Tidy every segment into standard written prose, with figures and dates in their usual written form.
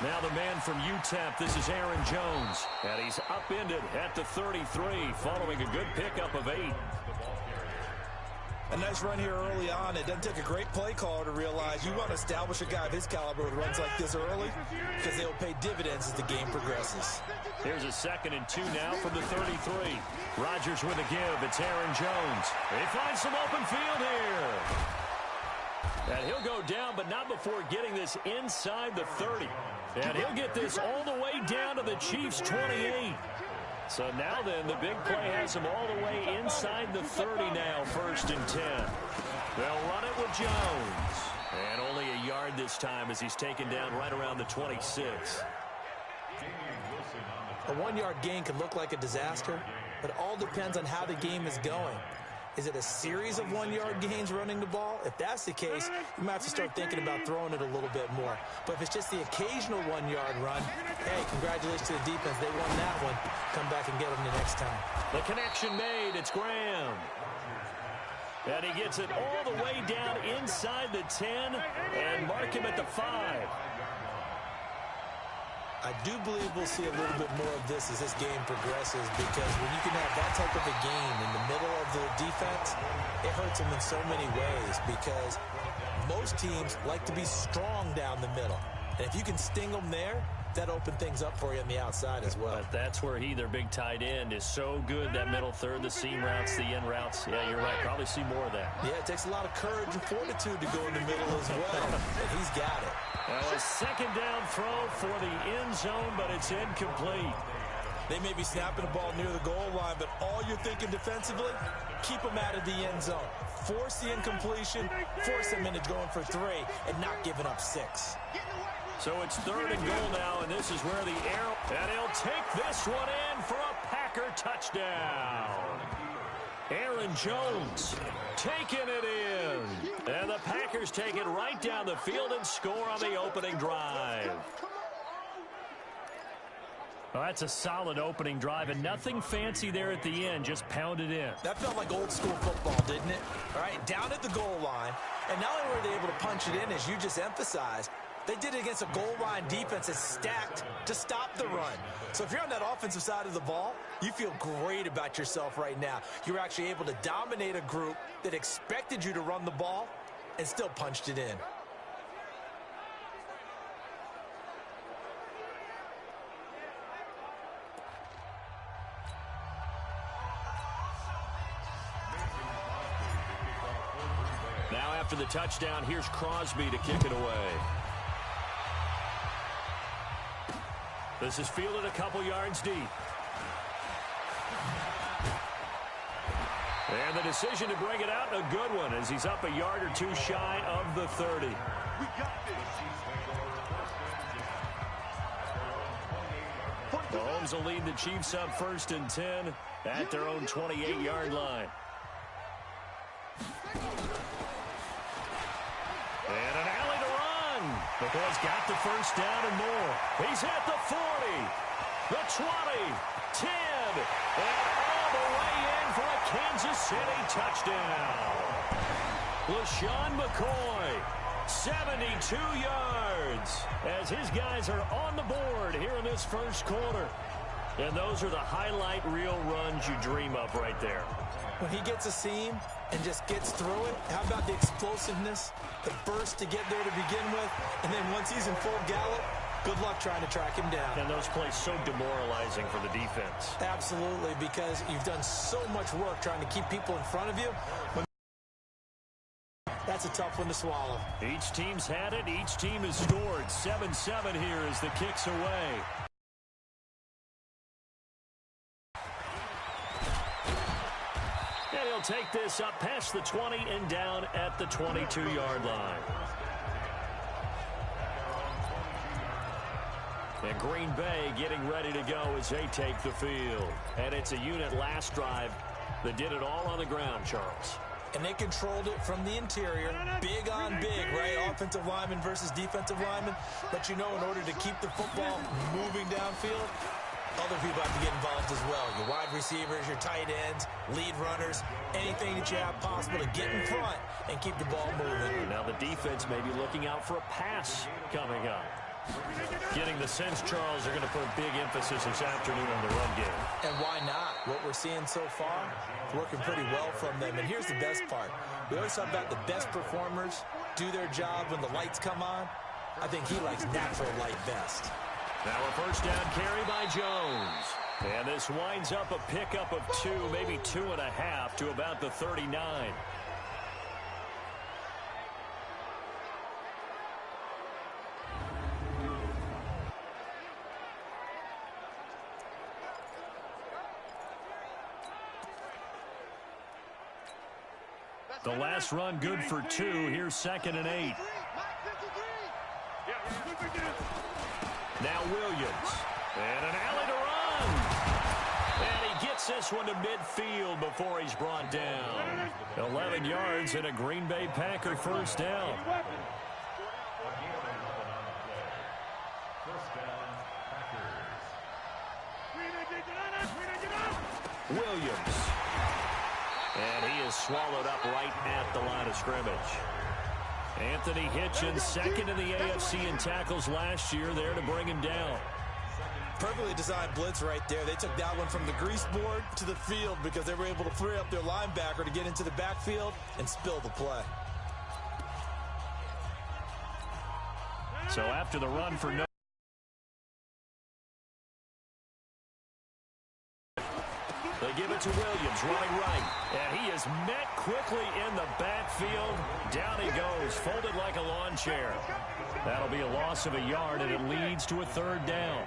Now the man from UTEP, this is Aaron Jones. And he's upended at the 33 following a good pickup of 8. A nice run here early on. It doesn't take a great play caller to realize you want to establish a guy of his caliber with runs like this early because they'll pay dividends as the game progresses. Here's a 2nd and 2 now from the 33. Rodgers with a give. It's Aaron Jones. He finds some open field here. And he'll go down, but not before getting this inside the 30. And he'll get this all the way down to the Chiefs' 28. So now then, the big play has him all the way inside the 30 now, 1st and 10. They'll run it with Jones. And only a yard this time as he's taken down right around the 26. A 1-yard gain can look like a disaster, but it all depends on how the game is going. Is it a series of 1-yard gains running the ball? If that's the case, you might have to start thinking about throwing it a little bit more. But if it's just the occasional 1-yard run, hey, congratulations to the defense. They won that one. Come back and get them the next time. The connection made. It's Graham. And he gets it all the way down inside the 10 and mark him at the 5. I do believe we'll see a little bit more of this as this game progresses, because when you can have that type of a game in the middle of the defense, it hurts them in so many ways, because most teams like to be strong down the middle. And if you can sting them there, that opens things up for you on the outside as well. But that's where their big tight end, is so good. That middle third, the seam routes, the in routes. Yeah, you're right. Probably see more of that. Yeah, it takes a lot of courage and fortitude to go in the middle as well. And he's got it. Well, a 2nd down throw for the end zone, but it's incomplete. They may be snapping the ball near the goal line, but all you're thinking defensively, keep them out of the end zone. Force the incompletion, force them into going for 3, and not giving up 6. So it's 3rd and goal now, and this is where the arrow, and he'll take this one in for a Packer touchdown. Aaron Jones taking it in. And the Packers take it right down the field and score on the opening drive. Well, that's a solid opening drive, and nothing fancy there at the end, just pounded in. That felt like old school football, didn't it? All right, down at the goal line, and not only were they able to punch it in, as you just emphasized, they did it against a goal line defense that's stacked to stop the run. So if you're on that offensive side of the ball, you feel great about yourself right now. You're actually able to dominate a group that expected you to run the ball and still punched it in. Now after the touchdown, here's Crosby to kick it away. This is fielded a couple yards deep. And the decision to bring it out, a good one, as he's up a yard or 2 shy of the 30. Mahomes will lead the Chiefs up 1st and 10 at their own 28-yard line. And an alley to run. The boys got the 1st down and more. He's at the 40, the 20, 10, and all the way in for a Kansas City touchdown. LaShawn McCoy, 72 yards, as his guys are on the board here in this 1st quarter. And those are the highlight reel runs you dream of right there. When he gets a seam and just gets through it, how about the explosiveness, the burst to get there to begin with, and then once he's in full gallop, good luck trying to track him down. And those plays so demoralizing for the defense. Absolutely, because you've done so much work trying to keep people in front of you. That's a tough one to swallow. Each team's had it. Each team has scored. 7-7 here as the kick's away. And he'll take this up past the 20 and down at the 22-yard line. And Green Bay getting ready to go as they take the field. And it's a unit last drive that did it all on the ground, Charles. And they controlled it from the interior. Big on big, right? Offensive lineman versus defensive lineman. But you know, in order to keep the football moving downfield, other people have to get involved as well. Your wide receivers, your tight ends, lead runners, anything that you have possible to get in front and keep the ball moving. Now the defense may be looking out for a pass coming up. Getting the sense, Charles, they're going to put a big emphasis this afternoon on the run game. And why not? What we're seeing so far, it's working pretty well from them. And here's the best part. We always talk about the best performers do their job when the lights come on. I think he likes natural light best. Now a first down carry by Jones. And this winds up a pickup of 2, maybe 2.5 to about the 39. The last run good for 2. Here's 2nd and 8. Now Williams. And an alley to run. And he gets this one to midfield before he's brought down. 11 yards and a Green Bay Packer first down. Williams. And he is swallowed up right at the line of scrimmage. Anthony Hitchens, second in the AFC in tackles last year, there to bring him down. Perfectly designed blitz right there. They took that one from the grease board to the field because they were able to free up their linebacker to get into the backfield and spill the play. So after the run for no. They give it to Williams, running right. And he is met quickly in the backfield. Down he goes, folded like a lawn chair. That'll be a loss of a yard, and it leads to a third down.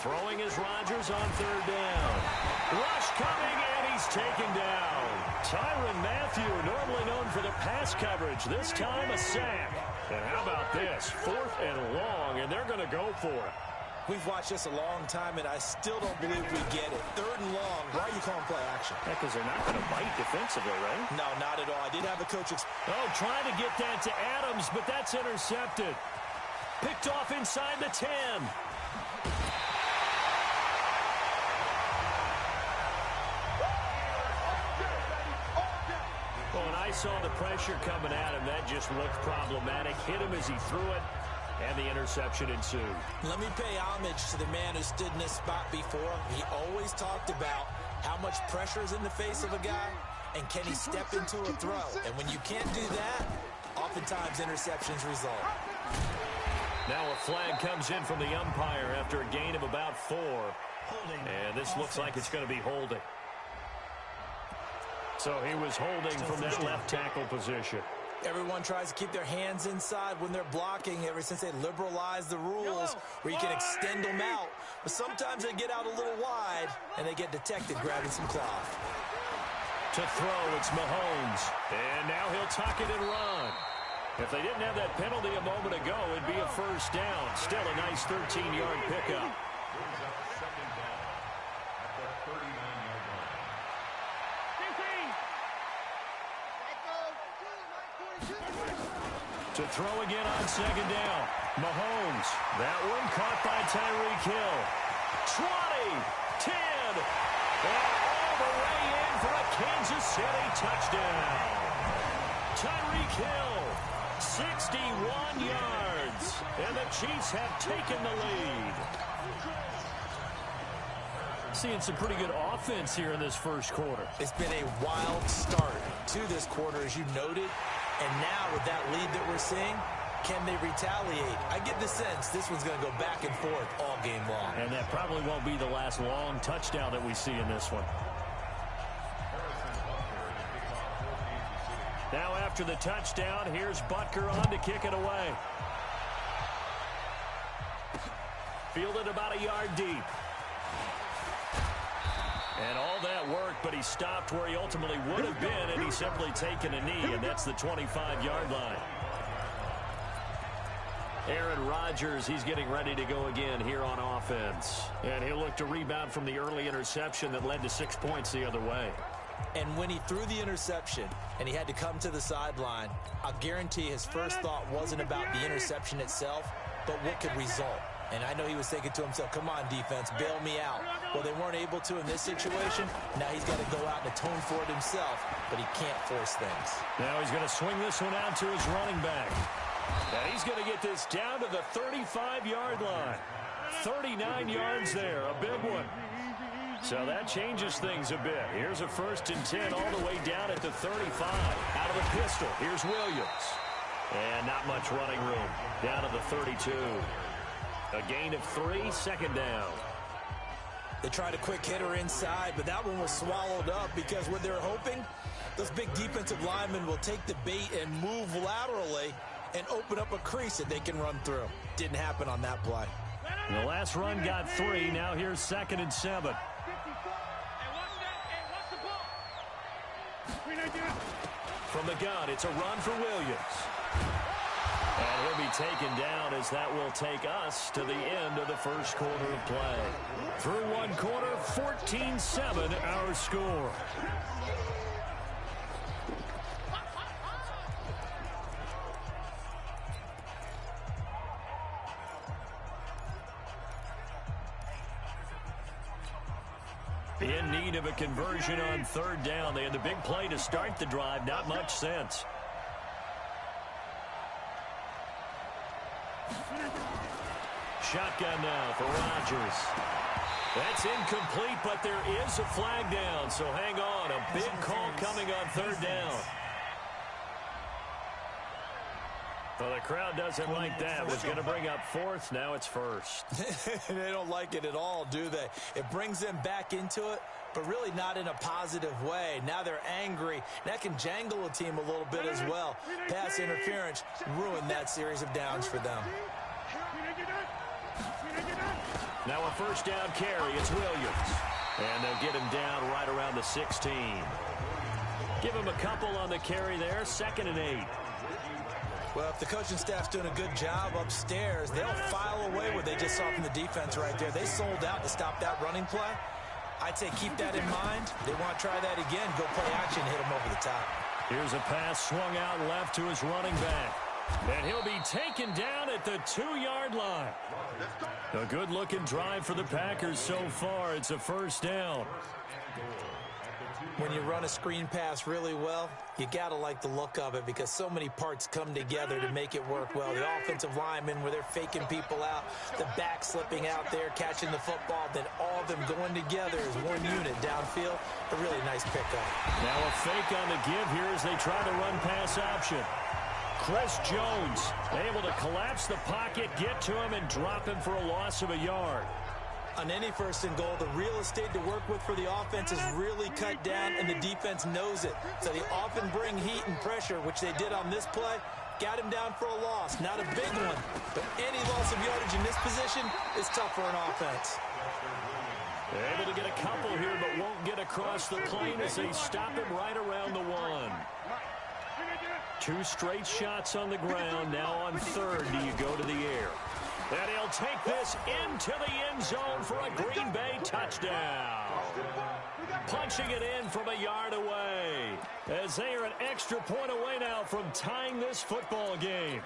Throwing is Rodgers on third down. Rush coming, and he's taken down. Tyrann Mathieu, normally known for the pass coverage, this time a sack. And how about this? 4th and long, and they're going to go for it. We've watched this a long time, and I still don't believe we get it. 3rd and long. Why are you calling play action? Yeah, because they're not going to bite defensively, right? No, not at all. I did have a coach. Trying to get that to Adams, but that's intercepted. Picked off inside the 10. When I saw the pressure coming at him, that just looked problematic. Hit him as he threw it, and the interception ensued. Let me pay homage to the man who stood in this spot before. He always talked about how much pressure is in the face of a guy, and can he step into a throw. And when you can't do that, oftentimes interceptions result. Now a flag comes in from the umpire after a gain of about 4. And this looks like it's going to be holding. So he was holding from that left tackle position. Everyone tries to keep their hands inside when they're blocking ever since they liberalized the rules where you can extend them out. But sometimes they get out a little wide, and they get detected grabbing some cloth. To throw, it's Mahomes. And now he'll tuck it and run. If they didn't have that penalty a moment ago, it'd be a first down. Still a nice 13-yard pickup. To throw again on second down. Mahomes. That one caught by Tyreek Hill. 20, 10, and all the way in for a Kansas City touchdown. Tyreek Hill, 61 yards, and the Chiefs have taken the lead. Seeing some pretty good offense here in this first quarter. It's been a wild start to this quarter, as you noted. And now with that lead that we're seeing, can they retaliate? I get the sense this one's going to go back and forth all game long. And that probably won't be the last long touchdown that we see in this one. Now after the touchdown, here's Butker on to kick it away. Fielded about a yard deep. And all that worked, but he stopped where he ultimately would have been, and he's simply taken a knee, and that's the 25-yard line. Aaron Rodgers, he's getting ready to go again here on offense. And he'll look to rebound from the early interception that led to 6 points the other way. And when he threw the interception and he had to come to the sideline, I'll guarantee his first thought wasn't about the interception itself, but what could result. And I know he was thinking to himself, come on, defense, bail me out. Well, they weren't able to in this situation. Now he's got to go out and atone for it himself, but he can't force things. Now he's going to swing this one out to his running back. And he's going to get this down to the 35-yard line. 39 yards there, a big one. So that changes things a bit. Here's a 1st and 10 all the way down at the 35. Out of the pistol, here's Williams. And not much running room. Down to the 32. A gain of 3, 2nd down. They tried a quick hitter inside, but that one was swallowed up because what they're hoping, those big defensive linemen will take the bait and move laterally and open up a crease that they can run through. Didn't happen on that play. The last run got 3. Now here's 2nd and 7. From the gun, it's a run for Williams. And he'll be taken down as that will take us to the end of the first quarter of play. Through one quarter, 14-7 our score. In need of a conversion on 3rd down. They had the big play to start the drive. Not much sense. Shotgun now for Rodgers. That's incomplete, but there is a flag down, so hang on. A big call coming on 3rd down. Well, the crowd doesn't like that. Was going to bring up 4th. Now it's 1st. They don't like it at all, do they? It brings them back into it, but really not in a positive way. Now they're angry. That can jangle a team a little bit as well. Pass interference ruined that series of downs for them. Now a 1st down carry. It's Williams. And they'll get him down right around the 16. Give him a couple on the carry there. 2nd and 8. Well, if the coaching staff's doing a good job upstairs, they'll file away what they just saw from the defense right there. They sold out to stop that running play. I'd say keep that in mind. They want to try that again. Go play action, hit them over the top. Here's a pass swung out left to his running back. And he'll be taken down at the 2-yard line. A good-looking drive for the Packers so far. It's a 1st down. When you run a screen pass really well, you got to like the look of it because so many parts come together to make it work well. The offensive linemen where they're faking people out, the back slipping out there, catching the football, then all of them going together as one unit downfield. A really nice pickup. Now a fake on the give here as they try to run pass option. Chris Jones able to collapse the pocket, get to him, and drop him for a loss of a yard. On any 1st and goal, the real estate to work with for the offense is really cut down, and the defense knows it. So they often bring heat and pressure, which they did on this play. Got him down for a loss. Not a big one, but any loss of yardage in this position is tough for an offense. They're able to get a couple here, but won't get across the plane as they stop him right around the 1. 2 straight shots on the ground. Now on 3rd, do you go to the air? And he'll take this into the end zone for a Green Bay touchdown. Punching it in from a yard away as they are an extra point away now from tying this football game.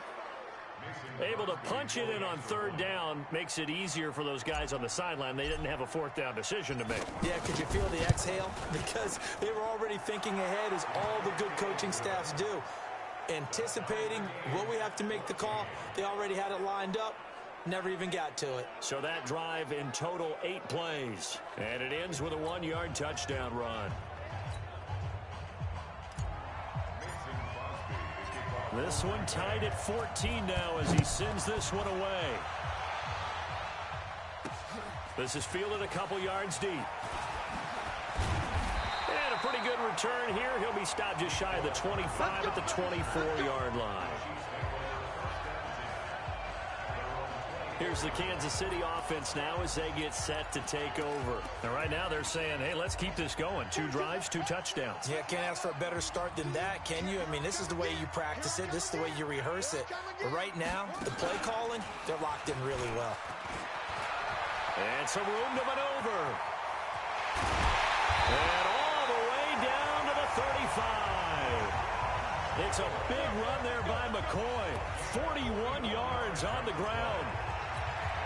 Able to punch it in on 3rd down makes it easier for those guys on the sideline. They didn't have a 4th down decision to make. Yeah, could you feel the exhale? Because they were already thinking ahead as all the good coaching staffs do. Anticipating what we have to make the call. They already had it lined up. Never even got to it. So that drive in total 8 plays. And it ends with a 1-yard touchdown run. This one tied at 14 now as he sends this one away. This is fielded a couple yards deep. And a pretty good return here. He'll be stopped just shy of the 25 at the 24-yard line. Here's the Kansas City offense now as they get set to take over. And right now they're saying, hey, let's keep this going. 2 drives, 2 touchdowns. Yeah, can't ask for a better start than that, can you? I mean, this is the way you practice it. This is the way you rehearse it. But right now, the play calling, they're locked in really well. And some room to maneuver. And all the way down to the 35. It's a big run there by McCoy. 41 yards on the ground.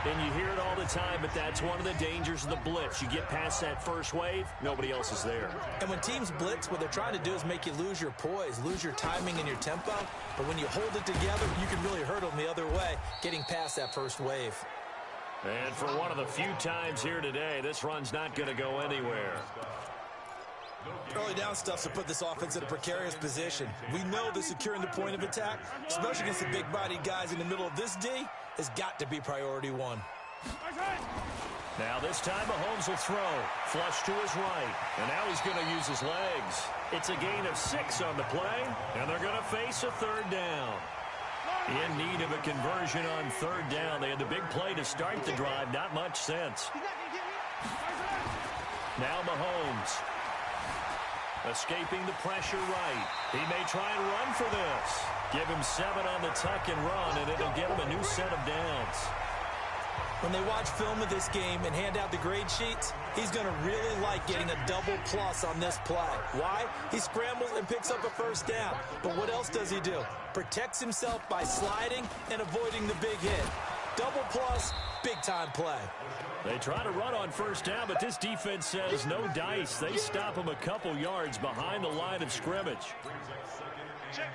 And you hear it all the time, but that's one of the dangers of the blitz. You get past that first wave, nobody else is there. And when teams blitz, what they're trying to do is make you lose your poise, lose your timing and your tempo. But when you hold it together, you can really hurt them the other way, getting past that first wave. And for one of the few times here today, this run's not going to go anywhere. Early down stuff's to put this offense in a precarious position. We know that securing the point of attack, especially against the big-bodied guys in the middle of this D, has got to be priority one. Now this time Mahomes will throw. Flush to his right. And now he's going to use his legs. It's a gain of 6 on the play, and they're going to face a third down. In need of a conversion on third down. They had the big play to start the drive. Not much sense. Now Mahomes. Escaping the pressure right. He may try and run for this. Give him 7 on the tuck and run, and it'll get him a new set of downs. When they watch film of this game and hand out the grade sheets, he's going to really like getting a double plus on this play. Why? He scrambles and picks up a first down. But what else does he do? Protects himself by sliding and avoiding the big hit. Double plus, big-time play. They try to run on first down, but this defense says no dice. They stop him a couple yards behind the line of scrimmage.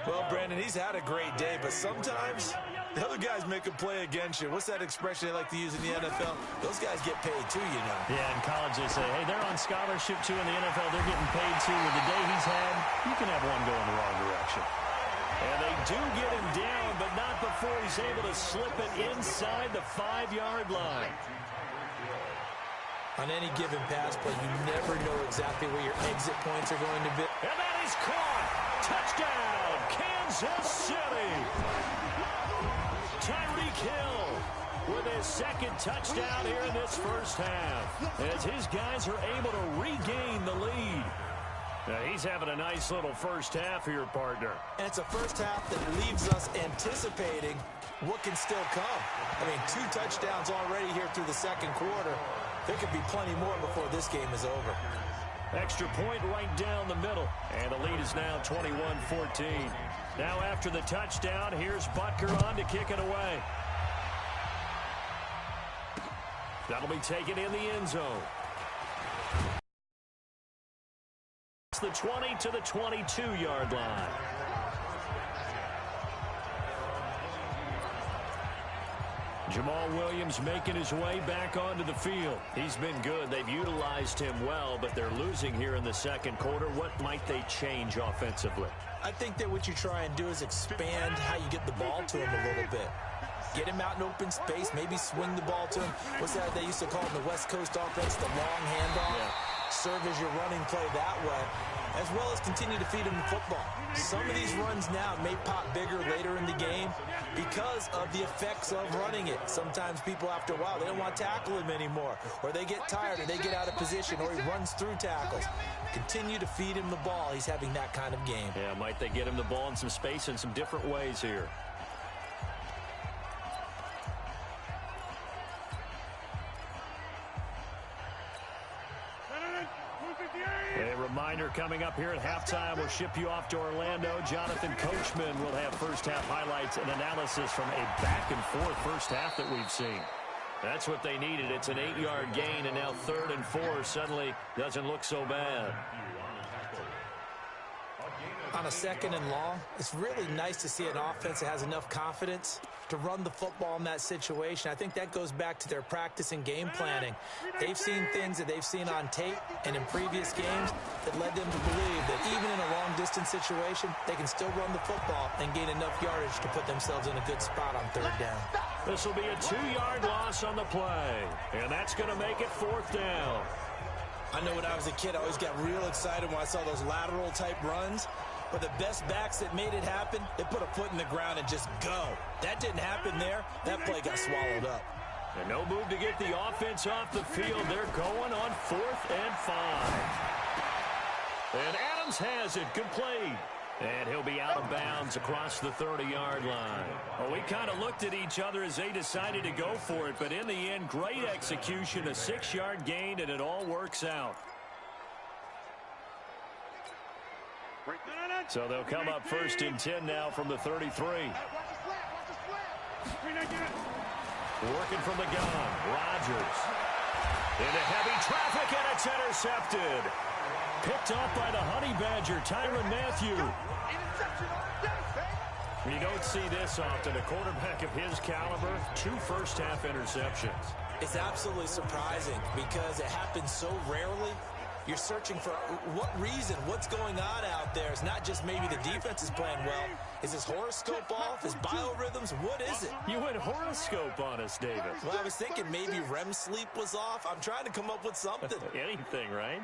Well, Brandon, he's had a great day, but sometimes the other guys make a play against you. What's that expression they like to use in the NFL? Those guys get paid too, you know. Yeah, in college they say, hey, they're on scholarship too. In the NFL, they're getting paid too. With the day he's had, you can have one going the wrong direction. And they do get him down, but not before he's able to slip it inside the 5-yard line. On any given pass play, you never know exactly where your exit points are going to be. And that is caught. Touchdown, Kansas City. Tyreek Hill with his second touchdown here in this first half, as his guys are able to regain the lead. Now, he's having a nice little first half here, partner. And it's a first half that leaves us anticipating what can still come. I mean, 2 touchdowns already here through the second quarter. There could be plenty more before this game is over. Extra point right down the middle. And the lead is now 21-14. Now after the touchdown, here's Butker on to kick it away. That'll be taken in the end zone. It's the 20 to the 22-yard line. Jamal Williams making his way back onto the field. He's been good. They've utilized him well, but they're losing here in the second quarter. What might they change offensively? I think that what you try and do is expand how you get the ball to him a little bit. Get him out in open space, maybe swing the ball to him. What's that they used to call in the West Coast offense, the long handoff? Yeah. Serve as your running play that way, as well as continue to feed him the football. Some of these runs now may pop bigger later in the game because of the effects of running it. Sometimes people, after a while, they don't want to tackle him anymore, or they get tired, or they get out of position, or he runs through tackles. Continue to feed him the ball. He's having that kind of game. Yeah, might they get him the ball in some space in some different ways here. A reminder coming up here at halftime. We'll ship you off to Orlando. Jonathan Coachman will have first-half highlights and analysis from a back-and-forth first half that we've seen. That's what they needed. It's an 8-yard gain, and now 3rd and 4 suddenly doesn't look so bad. On a 2nd and long, it's really nice to see an offense that has enough confidence to run the football in that situation. I think that goes back to their practice and game planning. They've seen things that they've seen on tape and in previous games that led them to believe that even in a long-distance situation, they can still run the football and gain enough yardage to put themselves in a good spot on 3rd down. This will be a 2-yard loss on the play, and that's going to make it 4th down. I know when I was a kid, I always got real excited when I saw those lateral-type runs. But the best backs that made it happen, they put a foot in the ground and just go. That didn't happen there. That play got swallowed up. And no move to get the offense off the field. They're going on 4th and 5. And Adams has it complete. And he'll be out of bounds across the 30-yard line. Well, we kind of looked at each other as they decided to go for it. But in the end, great execution, a 6-yard gain, and it all works out. So they'll come up 1st and 10 now from the 33. Working from the gun. Rodgers. Into heavy traffic, and it's intercepted. Picked off by the Honey Badger, Tyrann Mathieu. You don't see this often. A quarterback of his caliber, 2 first-half interceptions. It's absolutely surprising because it happens so rarely. You're searching for what reason, what's going on out there. It's not just maybe the defense is playing well. Is his horoscope off? His biorhythms? What is it? You went horoscope on us, David. Well, I was thinking maybe REM sleep was off. I'm trying to come up with something. Anything, right?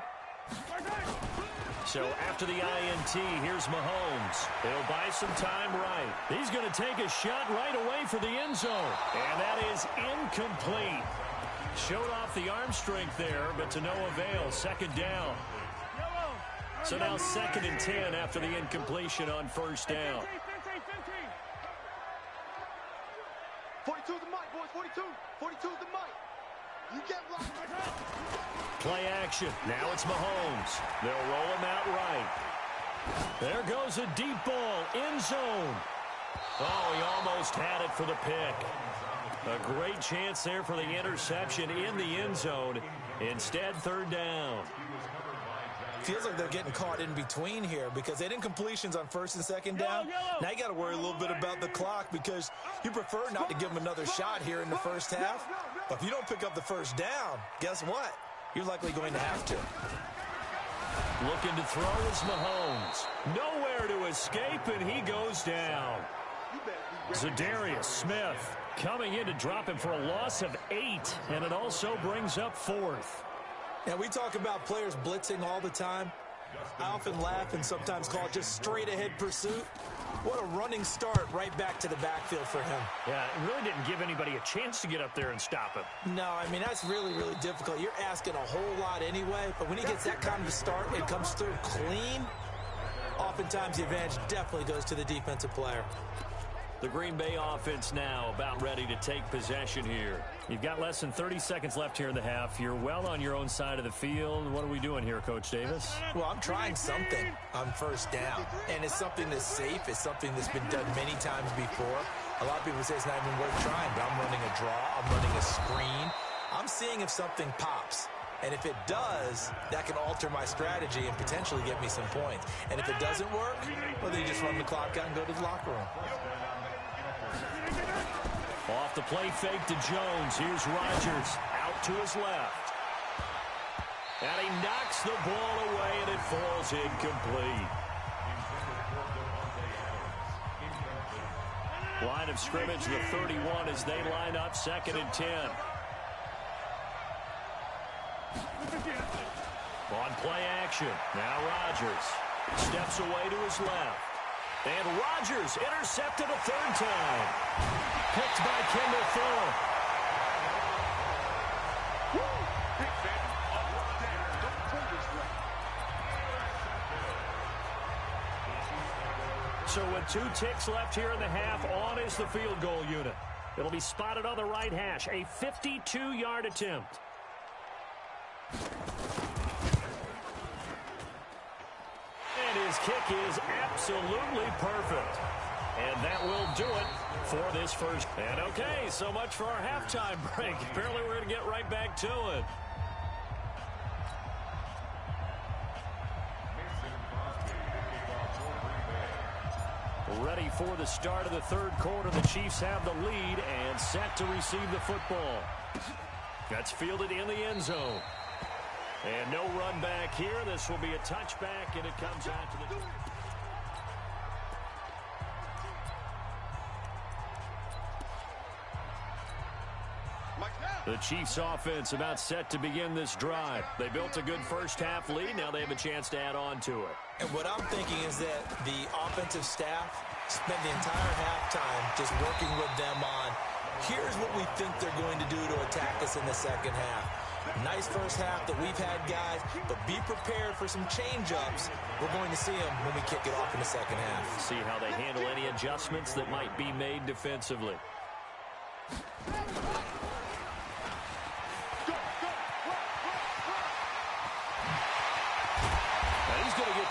So after the INT, here's Mahomes. He'll buy some time right. He's going to take a shot right away for the end zone. And that is incomplete. Showed off the arm strength there, but to no avail. Second down. So now 2nd and 10 after the incompletion on first down. 42 is the mic, boys. 42. 42 is the mic. You get right. Play action. Now it's Mahomes. They'll roll him out right. There goes a deep ball. End zone. Oh, he almost had it for the pick. A great chance there for the interception in the end zone. Instead, 3rd down. Feels like they're getting caught in between here because they didn't completions on 1st and 2nd down. Now you got to worry a little bit about the clock because you prefer not to give them another shot here in the first half. But if you don't pick up the first down, guess what? You're likely going to have to. Looking to throw is Mahomes. Nowhere to escape, and he goes down. Zadarius Smith coming in to drop him for a loss of 8, and it also brings up 4th. Now, we talk about players blitzing all the time. I often laugh and sometimes call it just straight-ahead pursuit. What a running start right back to the backfield for him. Yeah, it really didn't give anybody a chance to get up there and stop him. No, I mean, that's really, really difficult. You're asking a whole lot anyway, but when he gets that kind of a start and comes through clean, oftentimes the advantage definitely goes to the defensive player. The Green Bay offense now about ready to take possession here. You've got less than 30 seconds left here in the half. You're well on your own side of the field. What are we doing here, Coach Davis? Well, I'm trying something on first down, and it's something that's safe. It's something that's been done many times before. A lot of people say it's not even worth trying, but I'm running a draw. I'm running a screen. I'm seeing if something pops. And if it does, that can alter my strategy and potentially get me some points. And if it doesn't work, well, then you just run the clock out and go to the locker room. Off the play fake to Jones. Here's Rodgers out to his left. And he knocks the ball away, and it falls incomplete. Line of scrimmage, the 31 as they line up 2nd and 10. On play action. Now Rodgers steps away to his left. And Rodgers intercepted a 3rd time. Picked by Kendall Fuller. So with 2 ticks left here in the half, on is the field goal unit. It'll be spotted on the right hash. A 52-yard attempt. And his kick is absolutely perfect. And that will do it for this first. And okay, so much for our halftime break. Apparently we're going to get right back to it. Ready for the start of the 3rd quarter. The Chiefs have the lead and set to receive the football. That's fielded in the end zone. And no run back here. This will be a touchback, and it comes out to the... The Chiefs offense about set to begin this drive. They built a good first half lead. Now they have a chance to add on to it. And what I'm thinking is that the offensive staff spent the entire halftime just working with them on, here's what we think they're going to do to attack us in the second half. Nice first half that we've had, guys, but be prepared for some change-ups. We're going to see them when we kick it off in the second half. See how they handle any adjustments that might be made defensively.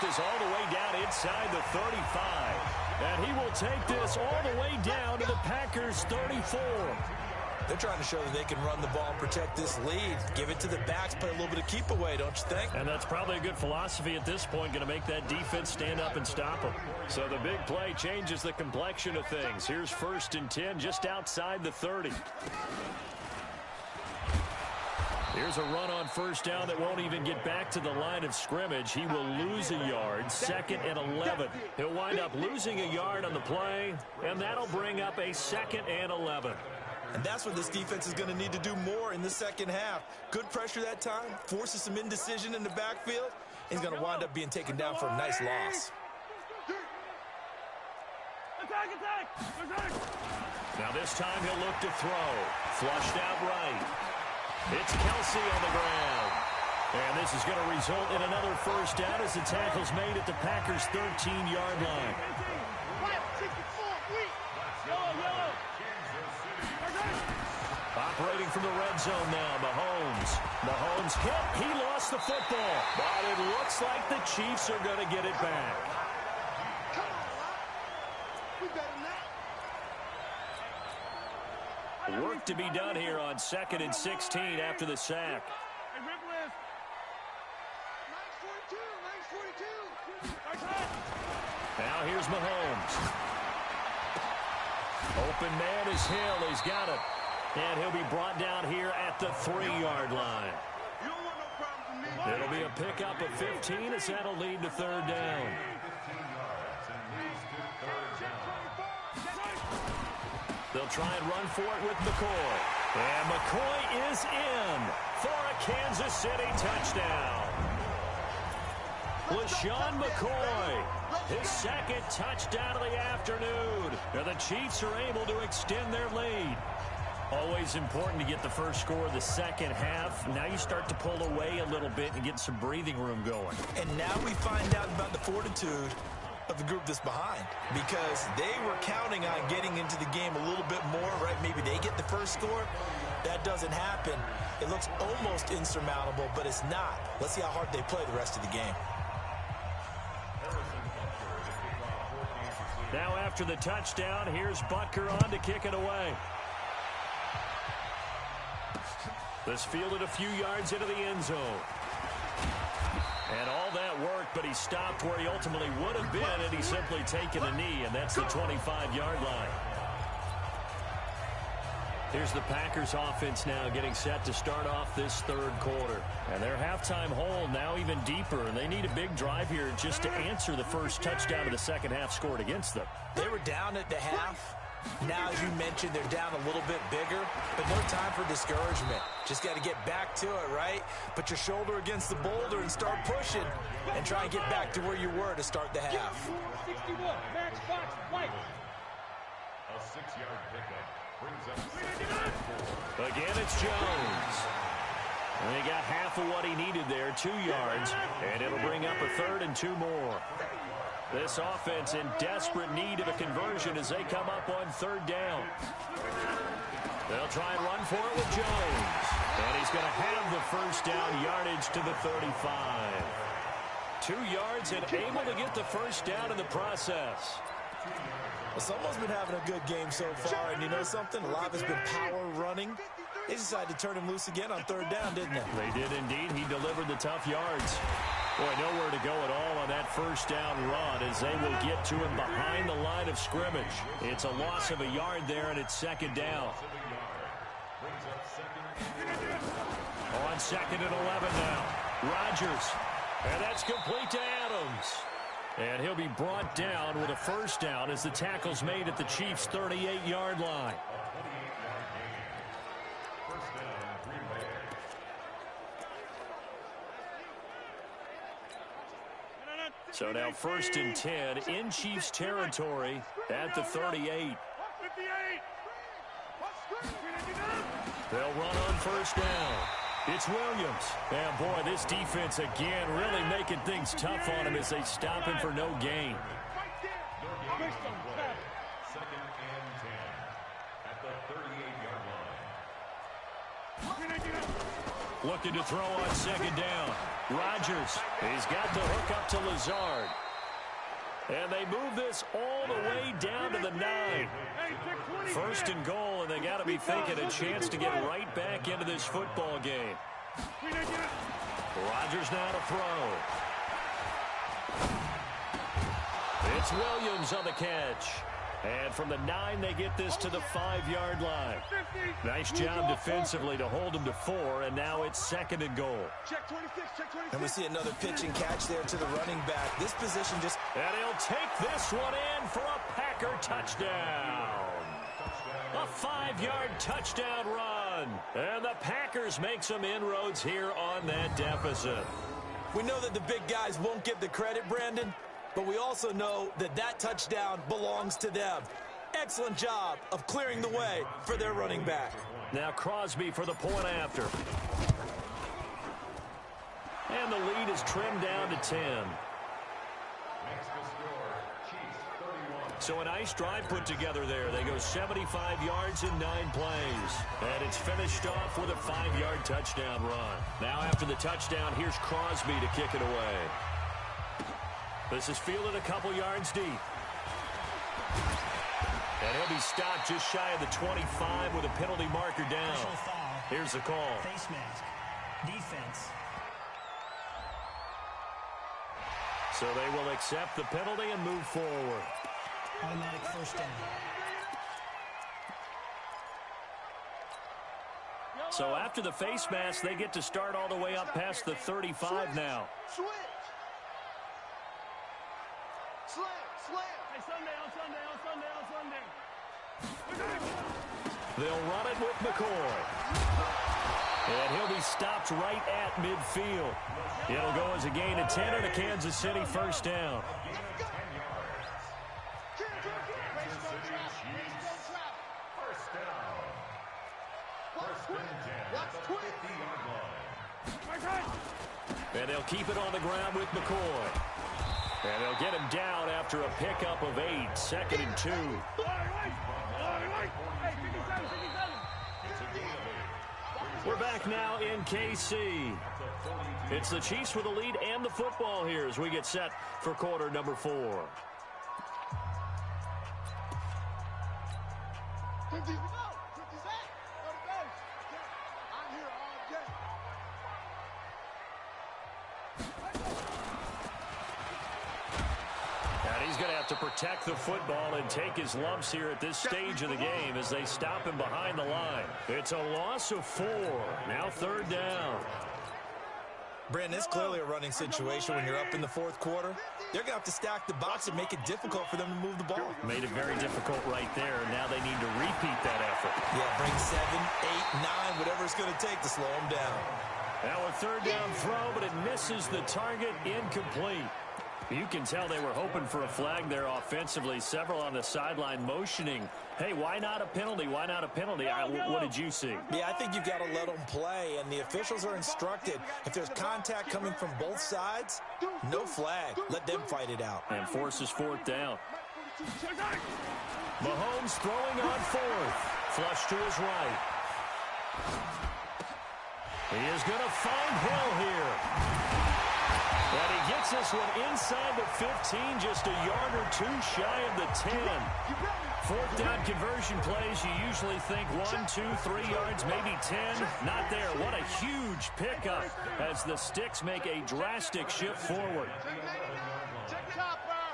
This all the way down inside the 35. And he will take this all the way down to the Packers' 34. They're trying to show that they can run the ball and protect this lead. Give it to the backs, play a little bit of keep away, don't you think? And that's probably a good philosophy at this point, going to make that defense stand up and stop them. So the big play changes the complexion of things. Here's 1st and 10 just outside the 30. Here's a run on 1st down that won't even get back to the line of scrimmage. He will lose a yard, 2nd and 11. He'll wind up losing a yard on the play, and that'll bring up a 2nd and 11. And that's what this defense is going to need to do more in the second half. Good pressure that time, forces some indecision in the backfield. He's going to wind up being taken down for a nice loss. Now this time he'll look to throw. Flushed out right. It's Kelsey on the ground. And this is going to result in another 1st down as the tackle's made at the Packers' 13-yard line. Operating from the red zone now, Mahomes hit. He lost the football. But it looks like the Chiefs are going to get it back. Work to be done here on 2nd and 16 after the sack. Now here's Mahomes. Open man is Hill. He's got it. And he'll be brought down here at the 3-yard line. It'll be a pickup of 15 as that'll lead to 3rd down. They'll try and run for it with McCoy. And McCoy is in for a Kansas City touchdown. LaShawn McCoy, his 2nd touchdown of the afternoon. And the Chiefs are able to extend their lead. Always important to get the first score of the second half. Now you start to pull away a little bit and get some breathing room going. And now we find out about the fortitude of the group that's behind, because they were counting on getting into the game a little bit more, right? Maybe they get the first score. That doesn't happen. It looks almost insurmountable, but it's not. Let's see how hard they play the rest of the game. Now after the touchdown, here's Butker on to kick it away. This fielded a few yards into the end zone. And all that work, but he stopped where he ultimately would have been, and he's simply taken a knee, and that's the 25-yard line. Here's the Packers offense now getting set to start off this 3rd quarter. And their halftime hole now even deeper, and they need a big drive here just to answer the first touchdown of the second half scored against them. They were down at the half. Now, as you mentioned, they're down a little bit bigger, but no time for discouragement. Just got to get back to it, right? Put your shoulder against the boulder and start pushing and try and get back to where you were to start the half. 61, max box, white. A 6-yard pickup brings up. Again, it's Jones. And he got half of what he needed there, 2 yards, and it'll bring up a 3rd and 2 more. This offense in desperate need of a conversion as they come up on 3rd down. They'll try and run for it with Jones. And he's going to have the first down yardage to the 35. 2 yards and able to get the first down in the process. Well, someone's been having a good game so far, and you know something? A lot of it's been power running. They decided to turn him loose again on 3rd down, didn't they? They did indeed. He delivered the tough yards. Boy, nowhere to go at all on that first down run as they will get to him behind the line of scrimmage. It's a loss of a yard there, and it's 2nd down. On 2nd and 11 now. Rodgers. And that's complete to Adams. And he'll be brought down with a first down as the tackle's made at the Chiefs' 38-yard line. So now 1st and 10 in Chiefs territory at the 38. They'll run on 1st down. It's Williams. And boy, this defense again really making things tough on him as they stop him for no gain. 2nd and 10 at the 38-yard line. Looking to throw on 2nd down. Rodgers. He's got the hook up to Lazard. And they move this all the way down to the 9. 1st and goal and they got to be thinking a chance to get right back into this football game. Rodgers now to throw. It's Williams on the catch. And from the 9, they get this to the 5-yard line. Nice job defensively to hold them to 4, and now it's 2nd and goal. Check 26, check 26. And we see another pitch and catch there to the running back. This position just... And he'll take this one in for a Packer touchdown. A 5-yard touchdown run. And the Packers make some inroads here on that deficit. We know that the big guys won't get the credit, Brandon, but we also know that that touchdown belongs to them. Excellent job of clearing the way for their running back. Now Crosby for the point after. And the lead is trimmed down to 10. So a nice drive put together there. They go 75 yards in 9 plays. And it's finished off with a 5-yard touchdown run. Now after the touchdown, here's Crosby to kick it away. This is fielded a couple yards deep. And he'll be stopped just shy of the 25 with a penalty marker down. Here's the call. Face mask. Defense. So they will accept the penalty and move forward. Automatic first down. So after the face mask, they get to start all the way up past the 35 now. Switch. Slam, slam. Hey, Sunday, on Sunday. They'll run it with McCoy. And he'll be stopped right at midfield. It'll go as a gain of 10 and a Kansas City first down. And they'll keep it on the ground with McCoy. And they'll get him down after a pickup of 8, 2nd and 2. We're back now in KC. It's the Chiefs with the lead and the football here as we get set for quarter number 4. He's going to have to protect the football and take his lumps here at this stage of the game as they stop him behind the line. It's a loss of 4. Now 3rd down. Brandon, it's clearly a running situation when you're up in the 4th quarter. They're going to have to stack the box and make it difficult for them to move the ball. Made it very difficult right there. Now they need to repeat that effort. Yeah, bring 7, 8, 9, whatever it's going to take to slow them down. Now a 3rd down throw, but it misses the target. Incomplete. You can tell they were hoping for a flag there offensively. Several on the sideline motioning, hey, why not a penalty? Why not a penalty? What did you see? Yeah, I think you've got to let them play, and the officials are instructed. If there's contact coming from both sides, no flag. Let them fight it out. And forces 4th down. Mahomes throwing on 4th. Flush to his right. He is going to find Hill here. And he gets this one inside the 15, just a yard or 2 shy of the 10. 4th down conversion plays, you usually think 1, 2, 3 yards, maybe 10. Not there. What a huge pickup as the Sticks make a drastic shift forward. Topper.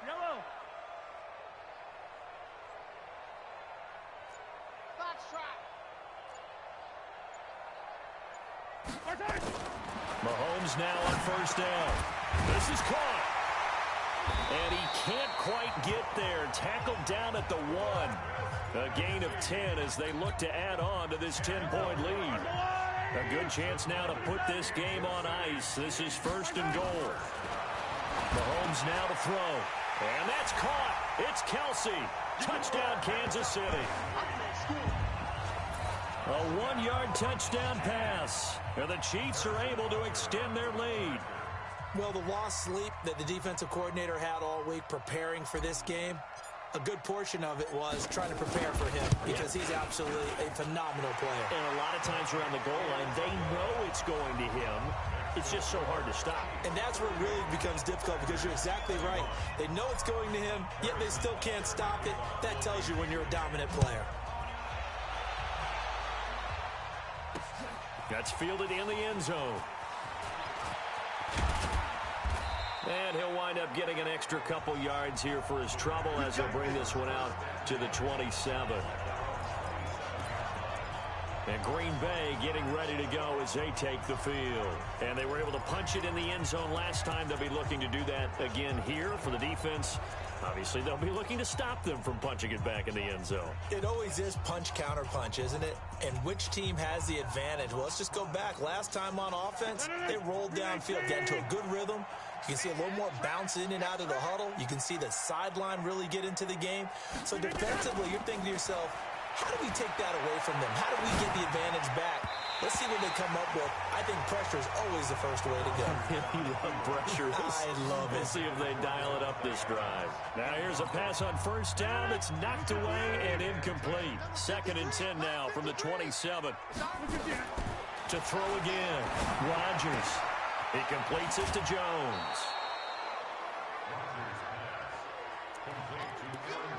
Yellow. Mahomes now on 1st down. This is caught. And he can't quite get there. Tackled down at the 1. A gain of 10 as they look to add on to this 10-point lead. A good chance now to put this game on ice. This is 1st and goal. Mahomes now to throw. And that's caught. It's Kelsey. Touchdown, Kansas City. A 1-yard touchdown pass. And the Chiefs are able to extend their lead. Well, the lost sleep that the defensive coordinator had all week preparing for this game, a good portion of it was trying to prepare for him because he's absolutely a phenomenal player. And a lot of times around the goal line, they know it's going to him. it's just so hard to stop. And that's where it really becomes difficult because you're exactly right. They know it's going to him, yet they still can't stop it. That tells you when you're a dominant player. That's fielded in the end zone. And he'll wind up getting an extra couple yards here for his trouble as he'll bring this one out to the 27. And Green Bay getting ready to go as they take the field. And they were able to punch it in the end zone last time. They'll be looking to do that again here for the defense. Obviously, they'll be looking to stop them from punching it back in the end zone. It always is punch, counter punch, isn't it? And which team has the advantage? Well, let's just go back. Last time on offense, they rolled downfield, got into a good rhythm. You can see a little more bounce in and out of the huddle. You can see the sideline really get into the game. So defensively, you're thinking to yourself, how do we take that away from them? How do we get the advantage back? Let's see what they come up with. I think pressure is always the first way to go. You love pressure. I love it. We'll see if they dial it up this drive. Now here's a pass on first down. It's knocked away and incomplete. 2nd and 10 now from the 27. To throw again. Rodgers. He completes it to Jones.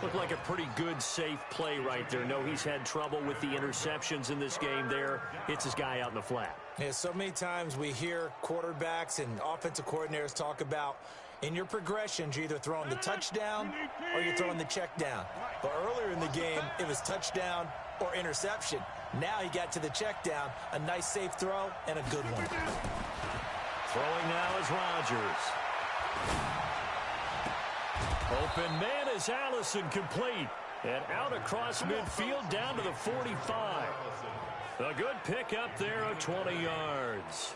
Looked like a pretty good, safe play right there. No, he's had trouble with the interceptions in this game there. Hits his guy out in the flat. Yeah, so many times we hear quarterbacks and offensive coordinators talk about in your progressions, you're either throwing the touchdown or you're throwing the check down. But earlier in the game, it was touchdown or interception. Now he got to the check down, a nice safe throw, and a good one. Throwing now is Rodgers. Open man is Allison, complete. And out across midfield down to the 45. A good pick up there of 20 yards.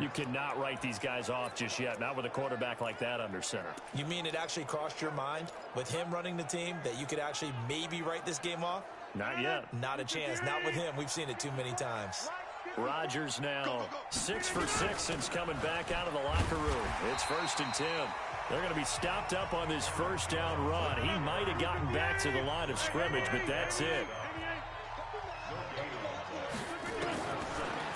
You cannot write these guys off just yet, not with a quarterback like that under center. You mean it actually crossed your mind with him running the team that you could actually maybe write this game off? Not yet. Not a chance. Not with him. We've seen it too many times. Rodgers now 6 for 6 since coming back out of the locker room. It's 1st and 10. They're going to be stopped up on this first down run. He might have gotten back to the line of scrimmage, but that's it.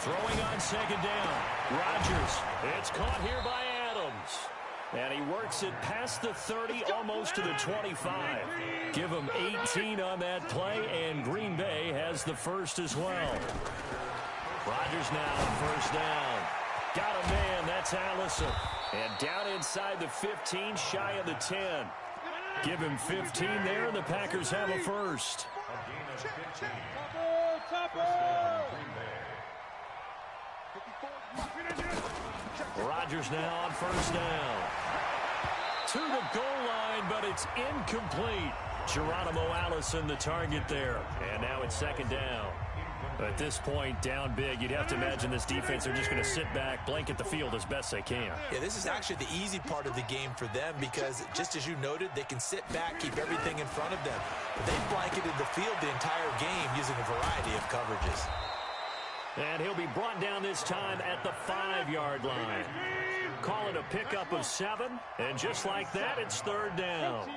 Throwing on 2nd down. Rodgers. It's caught here by Adams. And he works it past the 30, almost to the 25. Give him 18 on that play, and Green Bay has the first as well. Rodgers now on 1st down. Got a man, that's Allison. And down inside the 15, shy of the 10. Give him 15 there, and the Packers have a first. Rodgers now on 1st down. To the goal line, but it's incomplete. Geronimo Allison, the target there. And now it's 2nd down. At this point, down big, you'd have to imagine this defense, they're just going to sit back, blanket the field as best they can. Yeah, this is actually the easy part of the game for them because, just as you noted, they can sit back, keep everything in front of them. But they've blanketed the field the entire game using a variety of coverages. And he'll be brought down this time at the 5-yard line. Call it a pickup of 7, and just like that, it's 3rd down.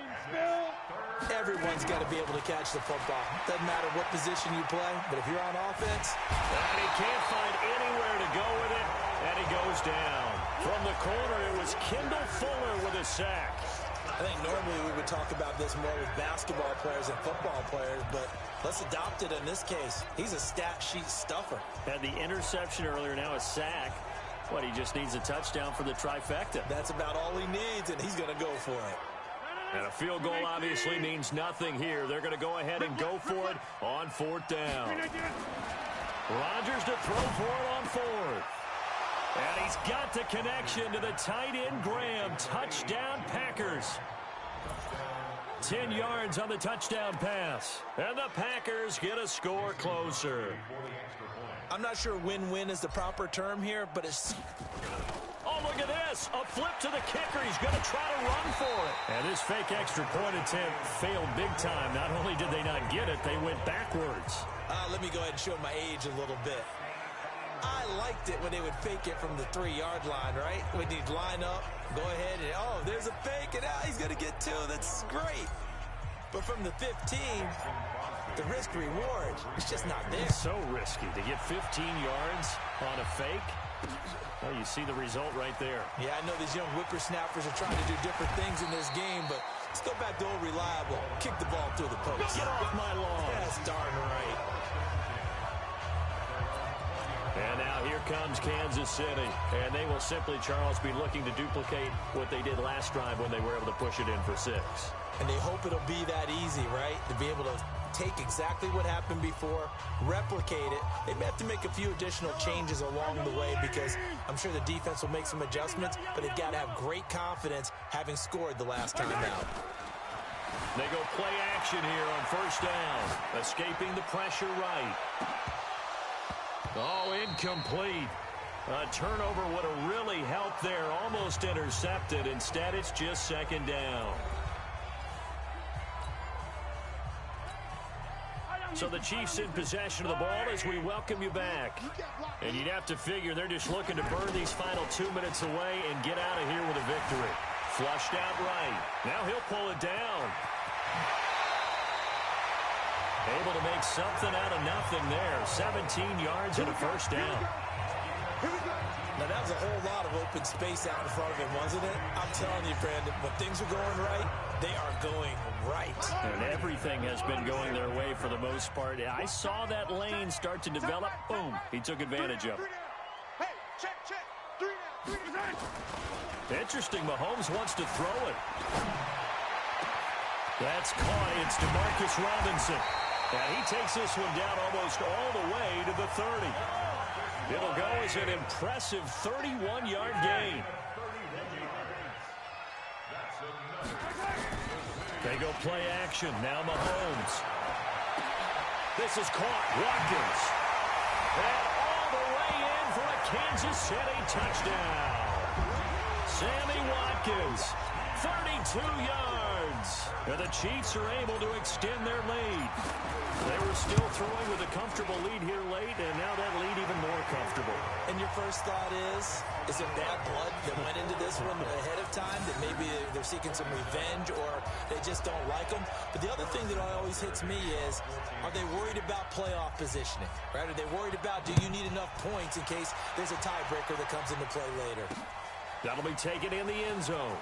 Everyone's got to be able to catch the football. Doesn't matter what position you play, but if you're on offense. And he can't find anywhere to go with it, and he goes down. From the corner, it was Kendall Fuller with a sack. I think normally we would talk about this more with basketball players and football players, but let's adopt it in this case. He's a stat sheet stuffer. Had the interception earlier, now a sack. What, he just needs a touchdown for the trifecta. That's about all he needs, and he's going to go for it. And a field goal obviously means nothing here. They're going to go ahead and go for it on 4th down. Rodgers to throw for it on 4th. And he's got the connection to the tight end, Graham. Touchdown, Packers. 10 yards on the touchdown pass. And the Packers get a score closer. I'm not sure win-win is the proper term here, but it's... Oh, look at this. A flip to the kicker. He's going to try to run for it. And this fake extra point attempt failed big time. Not only did they not get it, they went backwards. Let me go ahead and show my age a little bit. I liked it when they would fake it from the 3-yard line, right? When you'd line up, go ahead and, oh, there's a fake, and he's going to get 2. That's great. But from the 15, the risk-reward, it's just not there. It's so risky to get 15 yards on a fake. Well, you see the result right there. Yeah, I know these young whippersnappers are trying to do different things in this game, but let's go back to old reliable. Kick the ball through the post. Get off my lawn. That's darn right. And now here comes Kansas City. And they will simply, Charles, be looking to duplicate what they did last drive when they were able to push it in for 6. And they hope it'll be that easy, right? To be able to take exactly what happened before, replicate it. They may have to make a few additional changes along the way because I'm sure the defense will make some adjustments, but they've got to have great confidence having scored the last time out. They go play action here on first down. Escaping the pressure right. Oh, incomplete. A turnover would have really helped there. Almost intercepted. Instead, it's just second down. So the Chiefs in possession of the ball as we welcome you back. And you'd have to figure they're just looking to burn these final 2 minutes away and get out of here with a victory. Flushed out right. Now he'll pull it down. Able to make something out of nothing there. 17 yards and a first down. Now, that was a whole lot of open space out in front of him, wasn't it? I'm telling you, Brandon, when things are going right, they are going right. And everything has been going their way for the most part. I saw that lane start to develop. Boom. He took advantage of it. Hey, check. 3 now. Interesting. Mahomes wants to throw it. That's caught. It's DeMarcus Robinson. And he takes this one down almost all the way to the 30. It'll go as an impressive 31-yard gain. They go play action. Now Mahomes. This is caught. Watkins. And all the way in for a Kansas City touchdown. Sammy Watkins. 32 yards. And the Chiefs are able to extend their lead. They were still throwing with a comfortable lead here late, and now that lead even more comfortable. And your first thought is it bad blood that went into this one ahead of time, that maybe they're seeking some revenge or they just don't like them? But the other thing that always hits me is, are they worried about playoff positioning? Right? Are they worried about, do you need enough points in case there's a tiebreaker that comes into play later? That'll be taken in the end zone.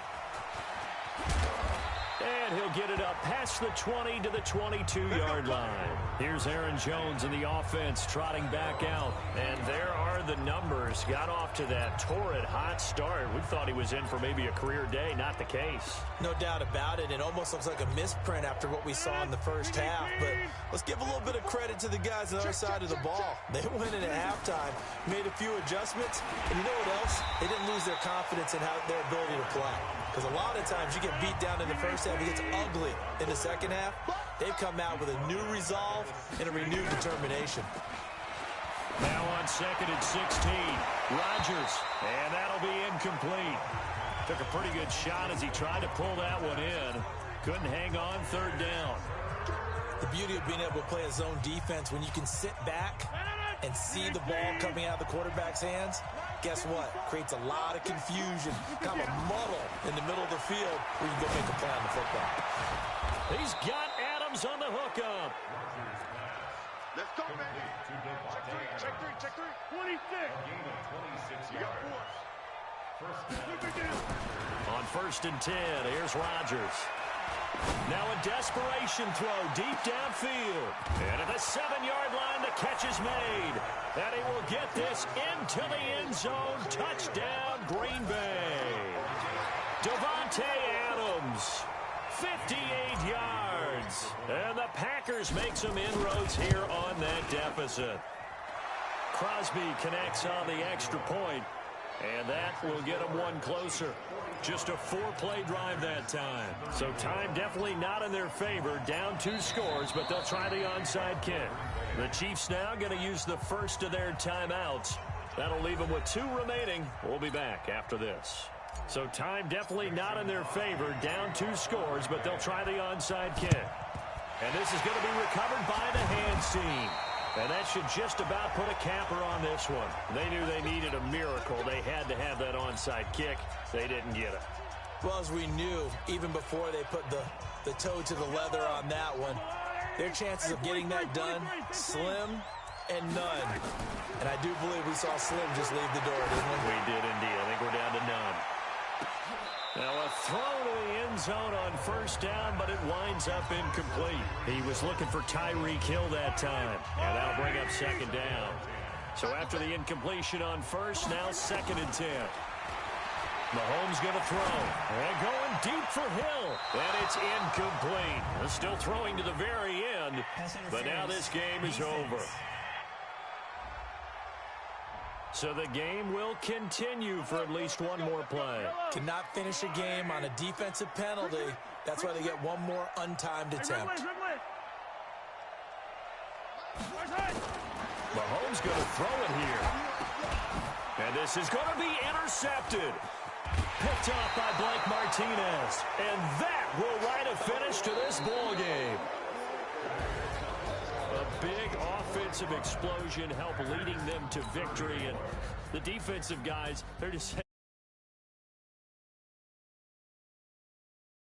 And he'll get it up past the 20 to the 22-yard line. Here's Aaron Jones in the offense trotting back out. And there are the numbers. Got off to that torrid hot start. We thought he was in for maybe a career day. Not the case. No doubt about it. It almost looks like a misprint after what we saw in the first half. But let's give a little bit of credit to the guys on the other side of the ball. They went in at halftime, made a few adjustments. And you know what else? They didn't lose their confidence in their ability to play. Because a lot of times you get beat down in the first half, it gets ugly in the second half. They've come out with a new resolve and a renewed determination. Now on second and 16, Rodgers, and that'll be incomplete. Took a pretty good shot as he tried to pull that one in. Couldn't hang on third down. The beauty of being able to play a zone defense when you can sit back and see the ball coming out of the quarterback's hands, guess what? Creates a lot of confusion, kind of a muddle in the middle of the field where you can go make a play on the football. He's got Adams on the hookup. Let's go, baby. Check three. 26. You got 4. On first and 10, here's Rodgers. Now a desperation throw deep downfield. And at the 7-yard line, the catch is made. And he will get this into the end zone. Touchdown, Green Bay. Davante Adams, 58 yards. And the Packers make some inroads here on that deficit. Crosby connects on the extra point. And that will get them one closer. Just a 4-play drive that time. So time definitely not in their favor. Down 2 scores, but they'll try the onside kick. The Chiefs now going to use the first of their timeouts. That'll leave them with 2 remaining. We'll be back after this. So time definitely not in their favor. Down 2 scores, but they'll try the onside kick. And this is going to be recovered by the hands team. And that should just about put a capper on this one. They knew they needed a miracle. They had to have that onside kick. They didn't get it. Well, as we knew, even before they put the toe to the leather on that one, their chances of getting that done, slim and none. And I do believe we saw Slim just leave the door, didn't we? We did indeed. I think we're down to none. Now a throw to the end zone on first down, but it winds up incomplete. He was looking for Tyreek Hill that time, and that'll bring up second down. So after the incompletion on first, now 2nd and 10. Mahomes going to throw. And going deep for Hill. And it's incomplete. They're still throwing to the very end, but now this game is over. So the game will continue for at least one more play. Cannot finish a game on a defensive penalty. That's why they get one more untimed attempt. Mahomes going to throw it here. And this is going to be intercepted. Picked off by Blake Martinez. And that will write a finish to this ball game. A big offensive explosion helped leading them to victory. And the defensive guys, they're just